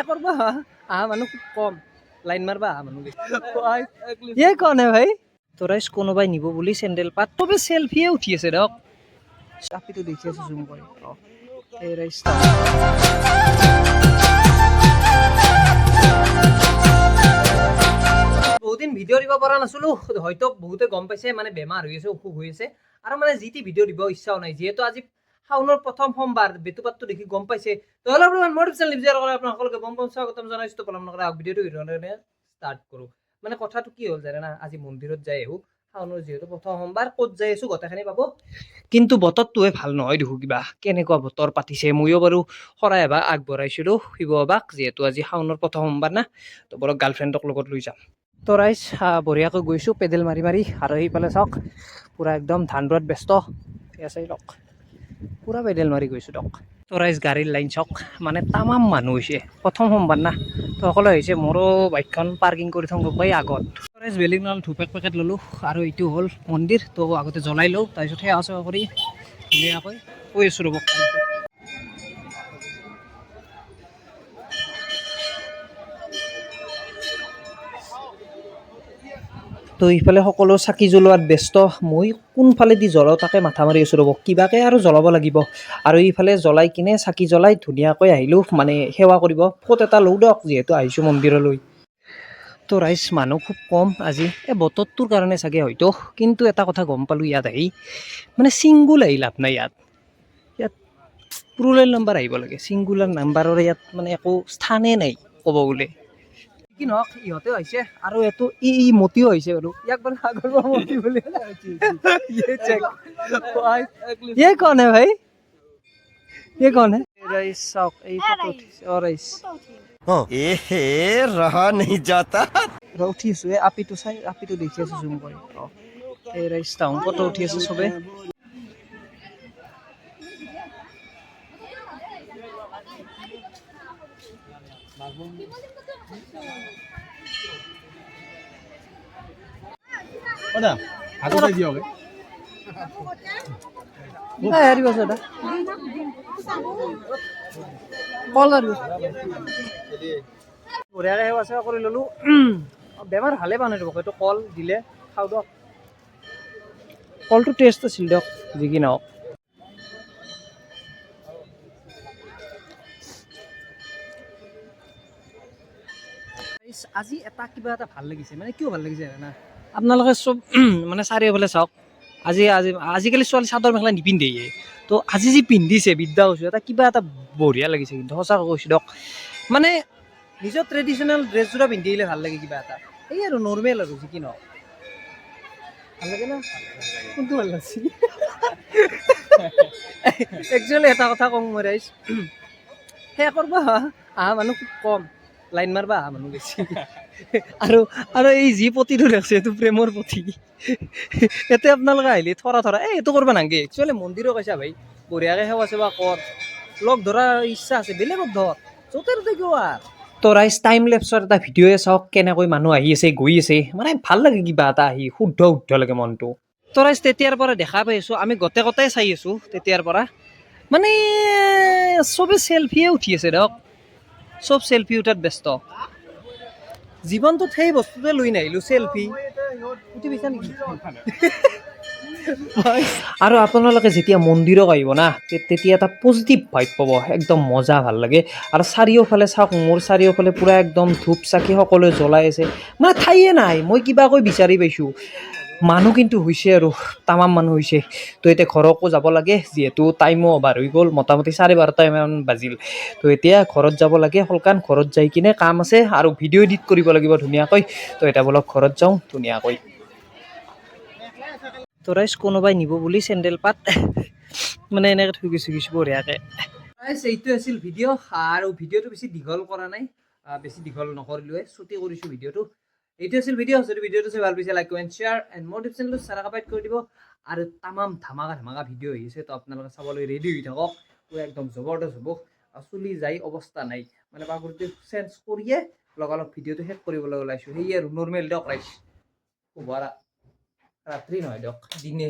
करबा मानु खूब कम लाइन मारबा मानु ये कौन है भाई তোরাইস কোনোবাই নিব বুলি স্যান্ডেল পাত তবে সেলফিয়ে উঠি আছে দক আপনি তো দেখি আছে জুম করে এই রাইস্তা বহুদিন ভিডিও দিব পৰা নাছিলো হয়তো বহুতে গম পাইছে মানে বেমাৰ হৈ আছে অসুখ হৈ আছে আৰু মানে জিটি ভিডিও দিব ইচ্ছাও নাই যেহেতু আজি শাওনৰ প্ৰথম সোমবাৰ বেতুপাতটো দেখি গম পাইছে তো হলো আপোনাৰ মোৰ চেনেল লিবজাৰ কৰে আপোনাৰ সকলোকে বম বম স্বাগতম জনাইছো পলম নকৰা ভিডিওটো ষ্টাৰ্ট কৰো মানে কথাটো কি হ'ল জানে না আজি মন্দিৰত যাই আহো শাওনৰ যেহেতু প্ৰথম সোমবাৰ ক'ত যাই আছো গোটেইখিনি পাব কিন্তু বতৰটোৱে ভাল নহয় দেখো কিবা কেনেকুৱা বতৰ পাতিছে মইও বাৰু শৰাই এভাগ আগবঢ়াইছিলো শিৱ বাবাক যেহেতু আজি শাওনৰ প্ৰথম সোমবাৰ না তো বৰক গাৰ্লফ্ৰেণ্ডক লগত লৈ যাম তো ৰাইজ বঢ়িয়াকৈ গৈছোঁ পেডেল মাৰি মাৰি আৰু সেইফালে চাওক পূৰা একদম ধান ৰোৱাত ব্যস্ত আছে লওক পূৰা পেডেল মাৰি গৈছোঁ দক তো ৰাইজ গাড়ীৰ লাইন চাওক মানে তামাম মানুহ হৈছে প্ৰথম সোমবাৰ না তো সকলো আহিছে মোৰো বাইকখন পাৰ্কিং কৰি থওঁ ৰ'বাই আগত তো ৰাইজ বেলিং নল ধূপেক পেকেট ল'লোঁ আৰু এইটো হ'ল মন্দিৰ তো আগতে জ্বলাই লওঁ তাৰপিছত সেৱা চেৱা কৰি ধুনীয়াকৈ কৈ আছোঁ ৰ'ব তো ইফালে সকলো চাকি জ্বলোৱাত ব্যস্ত মই কোনফালেদি জ্বলাওঁ তাকে মাথা মাৰি আছোঁ ৰ'ব কিবাকে আৰু জ্বলাব লাগিব আৰু ইফালে জ্বলাই কিনে চাকি জ্বলাই ধুনীয়াকৈ আহিলোঁ মানে সেৱা কৰিব ফট এটা লওঁ দিয়ক যিহেতু আহিছোঁ মন্দিৰলৈ তো ৰাইজ মানুহ খুব কম আজি এই বতৰটোৰ কাৰণে চাগে হয়তো কিন্তু এটা কথা গম পালোঁ ইয়াত আহি মানে ছিংগুল আহি লাভ নাই ইয়াত প্লুৰেল নাম্বাৰ আহিব লাগে ছিংগুলাৰ নাম্বাৰৰ ইয়াত মানে একো স্থানেই নাই ক'ব গ'লে কি নহওক ইহঁতেও আহিছে আৰু এইটো ই মতিও আহিছে বাৰু ইয়াক মানে আগৰ পৰা মতি বুলি ये कौन है भाई ये कौन है राइस चाওক এই ফটো উঠিছে অ ৰাইস এহে रहा नहीं जाता ৰ উঠি আছো এই আপিটো চাই আপিটো দেখি আছো জুম কৰি এই ৰাইস টাউন ফটো উঠি আছে সবে Ada, aku tadi dia oke. হেৰি বস্তু এটা কল আৰু বঢ়িয়াকৈ সেৱা চেৱা কৰি ল'লোঁ বেমাৰ ভালে পাওঁ নাই ৰ'ব এইটো কল দিলে খাওঁ দিয়ক কলটো টেষ্ট আছিল দিয়ক যি কি নহওক আজি এটা কিবা এটা ভাল লাগিছে মানে কিয় ভাল লাগিছে জানা আপোনালোকে চব মানে চাৰিওফালে চাওক আজিকালি ছোৱালী চাদৰ মেখেলা নিপিন্ধেয়ে তো আজি যি পিন্ধিছে বিদ্যা কৈছোঁ এটা কিবা এটা বঢ়িয়া লাগিছে কিন্তু সঁচাকৈ কৈছোঁ দিয়ক মানে নিজৰ ট্ৰেডিশ্যনেল ড্ৰেছযোৰা পিন্ধি আহিলে ভাল লাগে কিবা এটা এই আৰু নৰ্মেল আৰু যি কি নহওক ভাল লাগে না কোনটো ভাল লাগছে একচুৱেলি এটা কথা কওঁ মই ৰাইজ সেয়া কৰিব মানুহ খুব কম লাইন মাৰবা মানুহ বেছি আৰু এই যি পতিটো দেখছে এইটো প্ৰেমৰ পতি ইয়াতে আপোনালোকে আহিলে থৰা এইটো কৰিব নাগে একচুৱেলি মন্দিৰো কৈছা ভাই বঢ়িয়াকৈ সেৱা চেৱা কৰ লগ ধৰাৰ ইচ্ছা আছে বেলেগত ধৰ য'তে ত'তে কিয় তো ৰাইজ টাইম লেপছৰ এটা ভিডিঅ'য়ে চাওক কেনেকৈ মানুহ আহি আছে গৈ আছে মানে ভাল লাগে কিবা এটা আহি শুদ্ধ লাগে মনটো তো ৰাইজ তেতিয়াৰ পৰা দেখা পাই আছোঁ আমি গোটেই চাই আছোঁ তেতিয়াৰ পৰা মানে চবে চেলফিয়ে উঠি আছে দিয়ক চব চেলফি উঠাত ব্যস্ত জীৱনটোত সেই বস্তুটোৱে লৈ নাহিলোঁ চেলফি উঠি পাইছা নেকি আৰু আপোনালোকে যেতিয়া মন্দিৰত আহিব না তেতিয়া এটা পজিটিভ ভাইব পাব একদম মজা ভাল লাগে আৰু চাৰিওফালে চাওক মোৰ চাৰিওফালে পূৰা একদম ধূপ চাকি সকলোৱে জ্বলাই আছে মানে ঠাইয়ে নাই মই কিবাকৈ বিচাৰি পাইছোঁ মানুহ কিন্তু হৈছে আৰু তামাম মানুহ হৈছে তো এতিয়া ঘৰকো যাব লাগে যিহেতু টাইমো অভাৰ হৈ গ'ল মোটামুটি 12:30মান বাজিল তো এতিয়া ঘৰত যাব লাগে সোনকাল ঘৰত যাই কিনে কাম আছে আৰু ভিডিঅ' এডিট কৰিব লাগিব ধুনীয়াকৈ তো এতিয়া বলক ঘৰত যাওঁ ধুনীয়াকৈ তো ৰাইজ কোনোবাই নিব বুলি চেণ্ডেল পাত মানে এনেকৈ থৈ গৈছোঁ বঢ়িয়াকৈ ৰাইজ এইটো আছিল ভিডিঅ' আৰু ভিডিঅ'টো বেছি দীঘল কৰা নাই বেছি দীঘল নকৰিলোৱে ছুটি কৰিছোঁ ভিডিঅ'টো এইটো আছিল ভিডিঅ' যদি ভিডিঅ'টো চাই ভাল পাইছে লাইক কমেণ্ট শ্বেয়াৰ এণ্ড মোৰ চেনেলটো ছাবস্ক্ৰাইব কৰি দিব আৰু তামাম ধামাকা ভিডিঅ' আহিছে তো আপোনালোকে চাবলৈ ৰেডি হৈ থাকক পুৰা একদম জবৰদস্ত হ'ব চুলি যাই অৱস্থা নাই মানে পাকঘৰটো চেঞ্জ কৰিয়ে লগালগ ভিডিঅ'টো শেষ কৰিবলৈ ওলাইছোঁ সেয়ে আৰু নৰ্মেল দিয়ক ৰাইজ শুভ ৰাত্ৰি নহয় দিয়ক দিনে